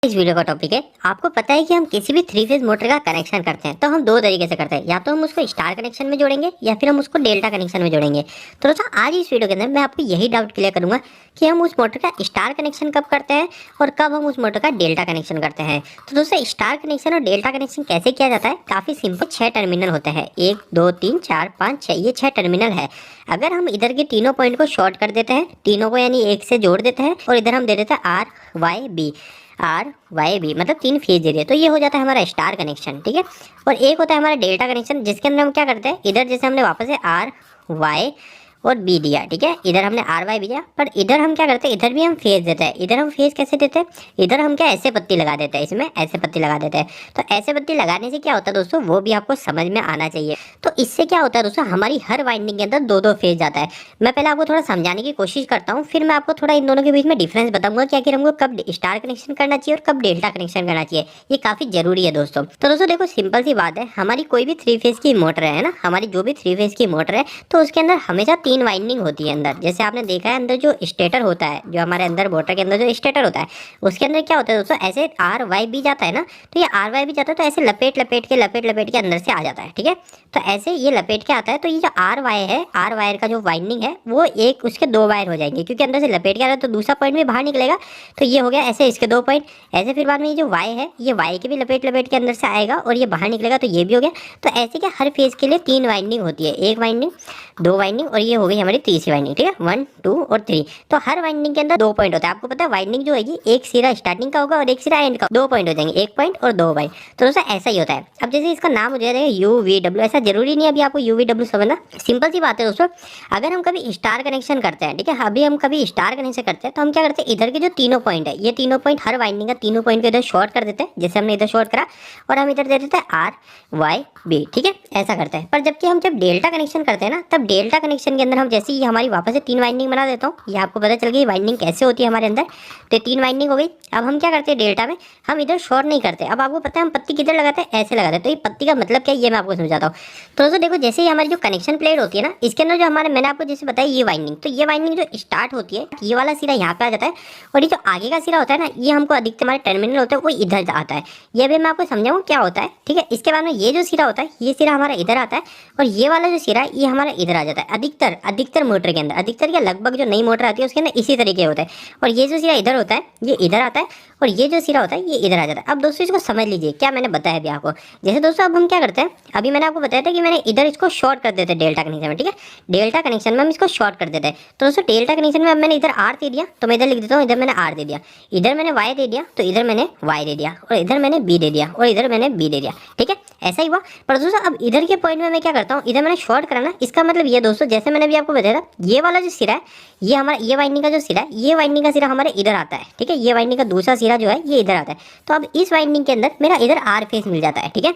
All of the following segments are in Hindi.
इस वीडियो का टॉपिक है, आपको पता है कि हम किसी भी थ्री फेज मोटर का कनेक्शन करते हैं तो हम दो तरीके से करते हैं। या तो हम उसको स्टार कनेक्शन में जोड़ेंगे या फिर हम उसको डेल्टा कनेक्शन में जोड़ेंगे। तो दोस्तों आज इस वीडियो के अंदर मैं आपको यही डाउट क्लियर करूंगा कि हम उस मोटर का स्टार कनेक्शन कब करते हैं और कब हम उस मोटर का डेल्टा कनेक्शन करते हैं। तो दोस्तों स्टार कनेक्शन और डेल्टा कनेक्शन कैसे किया जाता है, काफ़ी सिंपल। 6 टर्मिनल होते हैं, 1 2 3 4 5 6, ये 6 टर्मिनल है। अगर हम इधर के तीनों पॉइंट को शॉर्ट कर देते हैं, तीनों को यानी एक से जोड़ देते हैं और इधर हम दे देते हैं RYB मतलब 3 फेज दे दिए, तो ये हो जाता है हमारा स्टार कनेक्शन। ठीक है। और एक होता है हमारा डेल्टा कनेक्शन, जिसके अंदर हम क्या करते हैं, इधर जैसे हमने वापस से RY और B दिया। ठीक है, इधर हमने RY भी दिया, पर इधर हम क्या करते हैं, इधर भी हम फेज देते हैं। इधर हम फेज कैसे देते हैं, इधर हम क्या ऐसे पत्ती लगा देते हैं, इसमें ऐसे पत्ती लगा देते हैं। तो ऐसे पत्ती लगाने से क्या होता है दोस्तों, वो भी आपको समझ में आना चाहिए। तो इससे क्या होता है दोस्तों, हमारी हर वाइंडिंग के अंदर दो दो फेज जाता है। मैं पहले आपको थोड़ा समझाने की कोशिश करता हूँ, फिर मैं आपको थोड़ा इन दोनों के बीच में डिफरेंस बताऊंगा कि आखिर हमको कब स्टार कनेक्शन करना चाहिए और कब डेल्टा कनेक्शन करना चाहिए। ये काफी जरूरी है दोस्तों। तो दोस्तों देखो, सिंपल सी बात है, हमारी कोई भी थ्री फेज की मोटर है ना, हमारी जो भी थ्री फेज की मोटर है, तो उसके अंदर हमेशा 3 वाइंडिंग होती है अंदर। जैसे आपने देखा है अंदर जो स्टेटर होता है, जो हमारे अंदर मोटर के अंदर जो स्टेटर होता है, उसके अंदर क्या होता है दोस्तों, ऐसे RYB जाता है ना, तो ये RYB जाता है तो ऐसे लपेट लपेट के अंदर से आ जाता है। ठीक है, तो ऐसे ये लपेट के आता है, तो ये जो RY है, R वायर का जो वाइंडिंग है, वो एक उसके 2 वायर हो जाएंगे, क्योंकि अंदर से लपेट के आ रहा है तो दूसरा पॉइंट भी बाहर निकलेगा। तो ये हो गया ऐसे इसके 2 पॉइंट, ऐसे फिर बाद में ये जो Y है, ये Y के भी लपेट लपेट के अंदर से आएगा और ये बाहर निकलेगा, तो ये भी हो गया। तो ऐसे क्या हर फेज के लिए 3 वाइंडिंग होती है, 1 वाइंडिंग, 2 वाइंडिंग और ये हो गई हमारी तीसरी वाइंडिंग। ठीक है, 1 2 और 3। तो हर वाइंडिंग के अंदर 2 पॉइंट होता है। आपको पता है वाइंडिंग जो है, एक सिरा स्टार्टिंग का होगा और एक सिरा एंड का, 2 पॉइंट हो जाएंगे, 1 पॉइंट और 2 पॉइंट। तो दोस्तों ऐसा ही होता है। अब जैसे इसका नाम हो जाएगा UVW, ऐसा जरूरी नहीं है अभी आपको UVW समझना, सिंपल सी बात है दोस्तों। अगर हम कभी स्टार कनेक्शन करते हैं, ठीक है, अभी हम कभी स्टार कनेक्शन करते हैं, तो हम क्या करते हैं, इधर के जो तीनों पॉइंट है, ये तीनों पॉइंट हर वाइंडिंग का तीनों पॉइंट को इधर शॉर्ट कर देते हैं, जैसे हमने इधर शॉर्ट करा, और हम इधर दे देते हैं RYB। ठीक है, ऐसा करते हैं। पर जबकि हम जब डेल्टा कनेक्शन करते हैं ना, तब डेल्टा कनेक्शन के अंदर हम जैसे ही हमारी वापस से 3 वाइंडिंग बना देता हूँ, ये आपको पता चल गई वाइंडिंग कैसे होती है हमारे अंदर। तो 3 वाइंडिंग हो गई। अब हम क्या करते हैं डेल्टा में, हम इधर शॉर्ट नहीं करते। अब आपको पता है हम पत्ती किधर लगाते हैं, ऐसे लगाते हैं। तो ये पत्ती का मतलब क्या है, ये मैं आपको समझाता हूँ। तो दोस्तों देखो, जैसे ही हमारी जो कनेक्शन प्लेट होती है ना, इसके अंदर जो हमारे, मैंने आपको जैसे बताया ये वाइंडिंग, तो ये वाइंडिंग जो स्टार्ट होती है, ये वाला सिरा यहाँ पे आ जाता है, और ये जो आगे का सिरा होता है ना, ये हमको अधिकतर हमारे टर्मिनल होता है वो इधर आता है। ये भी मैं आपको समझाऊँ क्या होता है। ठीक है, इसके बाद में ये जो सिरा होता है, ये सिरा हमारा इधर आता है, और ये वाला जो सिरा है, ये हमारा इधर आ जाता है। अधिकतर मोटर के अंदर, अधिकतर क्या लगभग जो नई मोटर आती है उसके अंदर इसी तरीके होता है। और ये जो सिरा इधर होता है, ये इधर आता है, और ये जो सिरा होता है, ये इधर आ जाता है। अब दोस्तों इसको समझ लीजिए, क्या मैंने बताया अभी आपको। जैसे दोस्तों अब हम क्या करते हैं, अभी मैंने आपको बताया था कि मैंने इधर इसको शॉर्ट कर देते हैं डेल्टा कनेक्शन में। ठीक है, डेल्टा कनेक्शन में हम इसको शॉर्ट कर देते हैं। तो दोस्तों डेल्टा कनेक्शन में अब मैंने इधर R दे दिया, तो मैं इधर लिख देता हूँ, इधर मैंने R दे दिया, इधर मैंने Y दे दिया, तो इधर मैंने Y दे दिया, और इधर मैंने B दे दिया, और इधर मैंने B दे दिया। ठीक है, ऐसा ही हुआ। पर दोस्तों अब इधर के पॉइंट में मैं क्या करता हूँ, इधर मैंने शॉर्ट करा ना, इसका मतलब ये दोस्तों, जैसे मैंने भी आपको बताया था, ये वाला जो सिरा है, ये हमारा, ये वाइंडिंग का जो सिरा है, ये वाइंडिंग का सिरा हमारे इधर आता है। ठीक है, ये वाइंडिंग का दूसरा सिरा जो है, ये इधर आता है। तो अब इस वाइंडिंग के अंदर मेरा इधर R फेस मिल जाता है। ठीक है,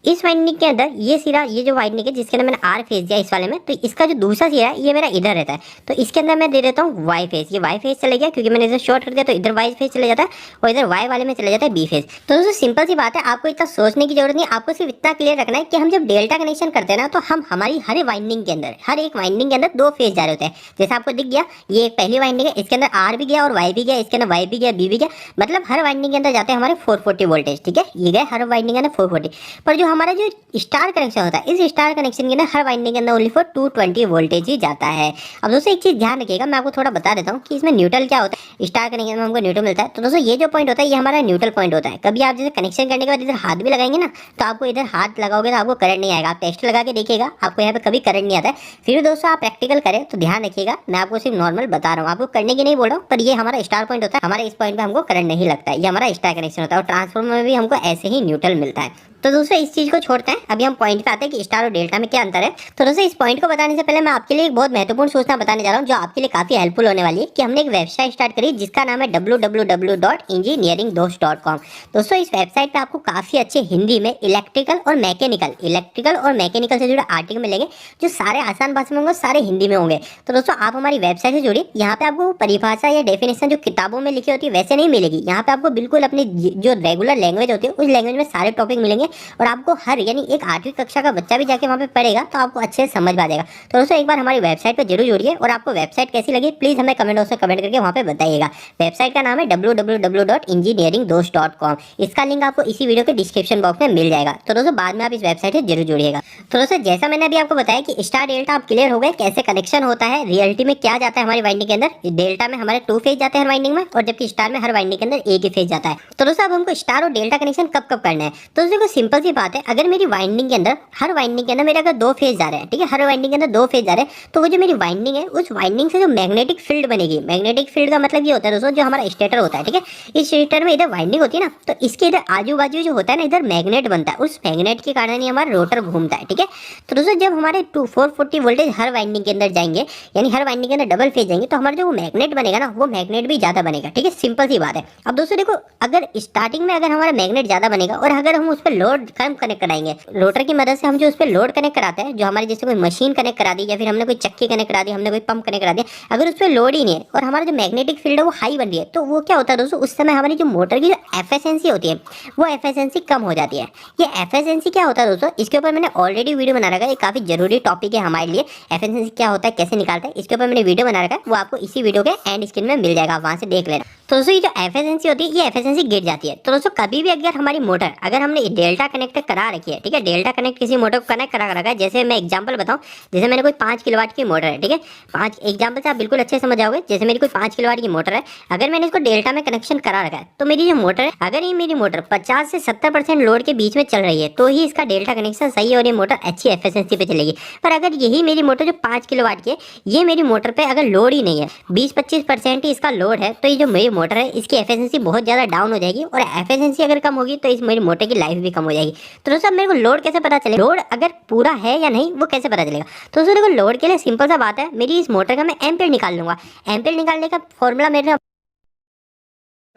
इस वाइंडिंग के अंदर ये सिरा, ये जो वाइंडिंग है जिसके अंदर मैंने R फेस दिया इस वाले में, तो इसका जो दूसरा सिरा है, ये मेरा इधर रहता है। तो इसके अंदर मैं दे देता हूँ Y फेस। ये Y फेस चले गया, क्योंकि मैंने इधर शॉर्ट कर दिया, तो इधर Y फेस चले जाता है, और इधर Y वाले में चले जाता है B फेस। तो दोस्तों सिंपल सी बात है, आपको इतना सोचने की जरूरत नहीं, आपको सिर्फ इतना क्लियर रखना है कि हम जब डेल्टा कनेक्शन करते हैं ना, तो हम हमारी हर वाइंडिंग के अंदर, हर एक वाइंडिंग के अंदर 2 फेज जा रहे होते हैं। जैसे आपको दिख गया, ये एक पहली वाइंडिंग है, इसके अंदर R भी गया और Y भी गया, इसके अंदर Y भी गया, B भी गया, मतलब हर वाइंडिंग के अंदर जाते हैं हमारे 440 वोल्टेज। ठीक है, ये गए हर वाइंडिंग के अंदर 440। पर जो हमारा जो स्टार कनेक्शन होता है, इस स्टार कनेक्शन के अंदर हर वाइंडिंग के अंदर ओनली फॉर 220 वोल्टेज ही जाता है। अब दोस्तों एक चीज ध्यान रखिएगा, मैं आपको थोड़ा बता देता हूँ कि इसमें न्यूट्रल क्या होता है। स्टार कनेक्शन में हमको न्यूट्रल मिलता है। तो दोस्तों ये जो पॉइंट होता है, ये हमारा न्यूट्रल पॉइंट होता है। कभी आप जैसे कनेक्शन करने के बाद इधर हाथ भी लगाएंगे ना, तो आपको इधर हाथ लगाओगे तो आपको करंट नहीं आएगा। आप टेस्ट लगा के देखिएगा, आपको यहाँ पे कभी करंट नहीं आता है। फिर दोस्तों आप प्रैक्टिकल करें तो ध्यान रखिएगा, मैं आपको सिर्फ नॉर्मल बता रहा हूँ, आपको करने की नहीं बोल रहा हूँ। पर ये हमारा स्टार पॉइंट होता है, हमारे इस पॉइंट पे हमको करंट नहीं लगता है, ये हमारा स्टार कनेक्शन होता है। और ट्रांसफॉर्मर में भी हमको ऐसे ही न्यूट्रल मिलता है। तो दोस्तों इस चीज को छोड़ते हैं, अभी हम पॉइंट पे आते हैं कि स्टार और डेल्टा में क्या अंतर है। तो दोस्तों इस पॉइंट को बताने से पहले मैं आपके लिए एक बहुत महत्वपूर्ण सूचना बताने जा रहा हूँ, जो आपके लिए काफी हेल्पफुल होने वाली है, कि हमने एक वेबसाइट स्टार्ट करी जिसका नाम है www.engineeringdos.com। दोस्तों इस वेबसाइट पे आपको काफी अच्छे हिंदी में इलेक्ट्रिकल और मैकेनिकल से जुड़े आर्टिकल मिलेंगे, जो सारे आसान भाषा में होंगे, सारे हिंदी में होंगे। तो दोस्तों आप हमारी वेबसाइट से जुड़िए, यहाँ पे आपको परिभाषा या डेफिनेशन जो किताबों में लिखी होती है वैसे नहीं मिलेगी। यहाँ पे आपको बिल्कुल अपनी जो रेगुलर लैंग्वेज होती है उस लैंग्वेज में सारे टॉपिक मिलेंगे, और आपको हर यानी एक 8वीं कक्षा का बच्चा भी जाके वहाँ पे पढ़ेगा तो आपको अच्छे से समझ में आ जाएगा। तो दोस्तों एक बार हमारी वेबसाइट पर जरूर जुड़िए और आपको वेबसाइट कैसी लगी प्लीज़ हमें कमेंट बॉक्स में कमेंट करके वहाँ पे बताइएगा। वेबसाइट का नाम है www.engineeringdost.com। इसका लिंक आपको इसी वीडियो के डिस्क्रिप्शन बॉक्स में मिल जाएगा। तो दोस्तों बाद में आप इस वेबसाइट से जरूर जुड़िएगा। तो दोस्तों जैसा मैंने अभी आपको बताया कि स्टार डेल्टा आप क्लियर हो गए, कैसे कनेक्शन होता है, रियलिटी में क्या जाता है हमारी वाइंडिंग के अंदर। डेल्टा में हमारे 2 फेज जाते हैं हर वाइंडिंग में और जबकि स्टार में हर वाइंडिंग के अंदर एक ही फेज जाता है। तो दोस्तों अब हमको स्टार और डेल्टा कनेक्शन कब कब करना है। तो दोस्तों सिंपल सी बात है, अगर मेरी वाइंडिंग के अंदर हर वाइंडिंग के अंदर मेरे अगर 2 फेज जा रहे हैं, ठीक है, हर वाइंडिंग के अंदर 2 फेज जा रहे हैं, तो वो जो मेरी वाइंडिंग है उस वाइंडिंग से जो मैग्नेटिक फील्ड बनेगी, मैग्नेटिक फील्ड का मतलब ये होता है दोस्तों जो हमारा स्टेटर होता है, ठीक है, इस स्टेटर में इधर वाइंडिंग होती है ना, तो इसके इधर आजू बाजू जो होता है ना इधर मैग्नेट बनता है, उस मैग्नेट के कारण ही हमारा रोटर घूमता है, ठीक है। तो दोस्तों जब हमारे 440 वोल्टेज हर वाइंडिंग के अंदर जाएंगे यानी हर वाइंडिंग के अंदर डबल फेज जाएंगे तो हमारा जो मैग्नेट बनेगा ना वो मैग्नेट भी ज्यादा बनेगा, ठीक है, सिंपल सी बात है। अब दोस्तों देखो अगर स्टार्टिंग में अगर हमारा मैग्नेट ज्यादा बनेगा और अगर हम उस पर लोड कम कनेक्ट कराएंगे रोटर की मदद से, हम जो उस पर लोड कनेक्ट कराते हैं, जो हमारे जैसे कोई मशीन कनेक्ट करा दी या फिर हमने कोई चक्की कनेक्ट करा दी, हमने कोई पंप कनेक्ट करा दिया, अगर उस पर लोड ही नहीं है और हमारा जो मैग्नेटिक फील्ड है वो हाई बन रही है तो वो क्या होता है दोस्तों, उस समय हमारी जो मोटर की जो एफिशिएंसी होती है वो एफिशिएंसी कम हो जाती है। ये एफिशिएंसी क्या होता है दोस्तों, इसके ऊपर मैंने ऑलरेडी वीडियो बना रखा है, ये काफी जरूरी टॉपिक है हमारे लिए। एफिशिएंसी क्या होता है, कैसे निकालता है, इसके ऊपर मैंने वीडियो बना रखा है, वो आपको इसी वीडियो के एंड स्क्रीन में मिल जाएगा, वहां से देख लेना। तो दोस्तों ये जो एफिशिएंसी होती है ये एफिशिएंसी गिर जाती है। तो दोस्तों कभी भी अगर हमारी मोटर अगर हमने डेल्टा कनेक्ट करा रखी है, ठीक है, डेल्टा कनेक्ट किसी मोटर को कनेक्ट करा रखा है, जैसे मैं एग्जांपल बताऊं, जैसे मैंने कोई 5 किलोवाट की मोटर है, ठीक है, 5 एग्जांपल से आप बिल्कुल अच्छे समझ जाओगे। जैसे मेरी कोई 5 किलोवाट की मोटर है, अगर मैंने इसको डेल्टा में कनेक्शन करा रखा है तो मेरी जो मोटर है, अगर ये मेरी मोटर 50 से 70% लोड के बीच में चल रही है तो ही इसका डेल्टा कनेक्शन सही है और ये मोटर अच्छी एफिशिएंसी पे चलेगी। पर अगर यही मेरी मोटर जो 5 किलोवाट की है, ये मेरी मोटर पे अगर लोड ही नहीं है, 20-25% ही इसका लोड है, तो ये जो मेरी मोटर है इसकी एफिशिएंसी बहुत ज़्यादा डाउन हो जाएगी और एफिशिएंसी अगर कम होगी तो इस मेरी मोटर की लाइफ भी कम हो जाएगी। तो दोस्तों मेरे को लोड कैसे पता चलेगा, लोड अगर पूरा है या नहीं वो कैसे पता चलेगा। तो दोस्तों देखो लोड के लिए सिंपल सा बात है, मेरी इस मोटर का मैं एम्पीयर निकाल लूंगा। एम्पीयर निकालने का फॉर्मूला मेरे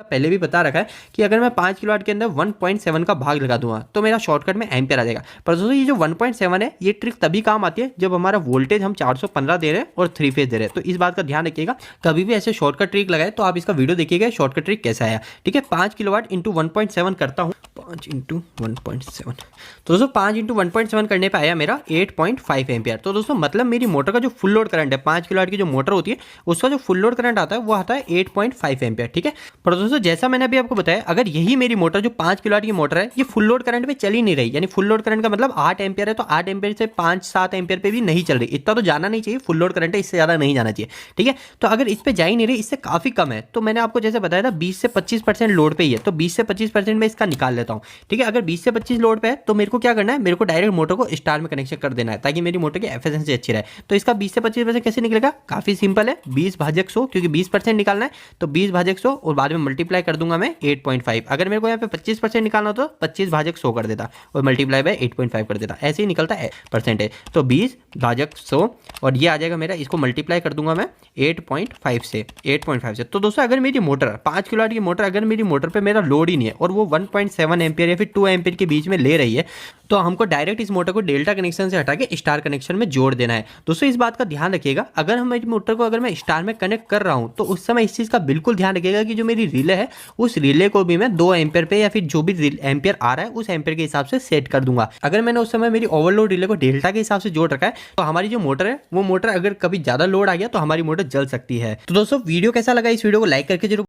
पहले भी बता रखा है कि अगर मैं 5 किलोवाट के अंदर 1.7 का भाग लगा दूंगा तो मेरा शॉर्टकट में एम्पियर आ जाएगा। पर दोस्तों ये जो 1.7 है ये ट्रिक तभी काम आती है जब हमारा वोल्टेज हम 415 दे रहे हैं और 3 फेज दे रहे हैं। तो इस बात का ध्यान रखिएगा, कभी भी ऐसे शॉर्टकट ट्रिक लगाए तो आप इसका वीडियो देखिएगा शॉर्टकट ट्रिक कैसा आया, ठीक है। 5 किलोवाट इंटू 1.7 करता हूँ, 5 इंटू 1.7, तो दोस्तों 5 इंटू 1.7 करने पर आया मेरा 8.5 एम्पियर। तो दोस्तों मतलब मेरी मोटर का जो फुल लोड करंट है, 5 किलोवाट की जो मोटर होती है उसका जो फुल लोड करंट आता है वो आता है 8.5 एम्पियर, ठीक है। पर दोस्तों जैसा मैंने अभी आपको बताया, अगर यही मेरी मोटर जो 5 किलोवाट की मोटर है ये फुल लोड करंट पे चल ही नहीं रही, यानी फुल लोड करंट का मतलब 8 एम्पियर है, तो 8 एम्पियर से 5-7 एम्पियर पे भी नहीं चल रही, इतना तो जाना नहीं चाहिए, फुल लोड करंट है इससे ज्यादा नहीं जाना चाहिए, ठीक है। तो अगर इस पे जा ही नहीं रही, इससे काफी कम है, तो मैंने आपको जैसे बताया था 20 से 25% लोड पे ही है, तो 20 से 25% में इसका निकाल लेता हूँ, ठीक है। अगर 20 से 25 लोड पे है तो मेरे को क्या करना है, मेरे को डायरेक्ट मोटर को स्टार में कनेक्शन कर देना है ताकि मेरी मोटर की एफिशिएंसी अच्छी रहे। तो इसका 20 से 25% कैसे निकलेगा, काफी सिंपल है, 20/100, क्योंकि 20% निकालना है तो 20/100 और बाद में मल्टीप्लाई कर दूंगा मैं 8.5। अगर मेरे को यहाँ पे 25% निकालना हो तो 25/100 कर देता और मल्टीप्लाई बाय 8.5 कर देता, ऐसे ही निकलता है परसेंटेज। तो 20/100 और ये आ जाएगा मेरा, इसको मल्टीप्लाई कर दूंगा मैं 8.5 से। तो दोस्तों अगर मेरी मोटर 5 किलोवाट की मोटर, अगर मेरी मोटर पे मेरा लोड ही नहीं है और वो 1.7 एम्पियर या फिर 2 एम्पियर के बीच में ले रही है तो हमको डायरेक्ट इस मोटर को डेल्टा कनेक्शन से हटा के स्टार कनेक्शन में जोड़ देना है। दोस्तों इस बात का ध्यान रखिएगा, अगर हम मेरी मोटर को अगर मैं स्टार में कनेक्ट कर रहा हूं तो उस समय इस चीज का बिल्कुल ध्यान रखिएगा कि जो मेरी रिले है उस रिले को भी मैं 2 एम्पियर पे या फिर जो भी एम्पियर आ रहा है उस एम्पियर के हिसाब से सेट कर दूंगा। अगर मैंने उस समय मेरी ओवरलोड रिले को डेल्टा के हिसाब से जोड़ रखा है तो हमारी जो मोटर है वो मोटर अगर कभी ज्यादा लोड आ गया तो हमारी मोटर जल सकती है। तो दोस्तों वीडियो कैसा लगा, इस वीडियो को लाइक करके जरूर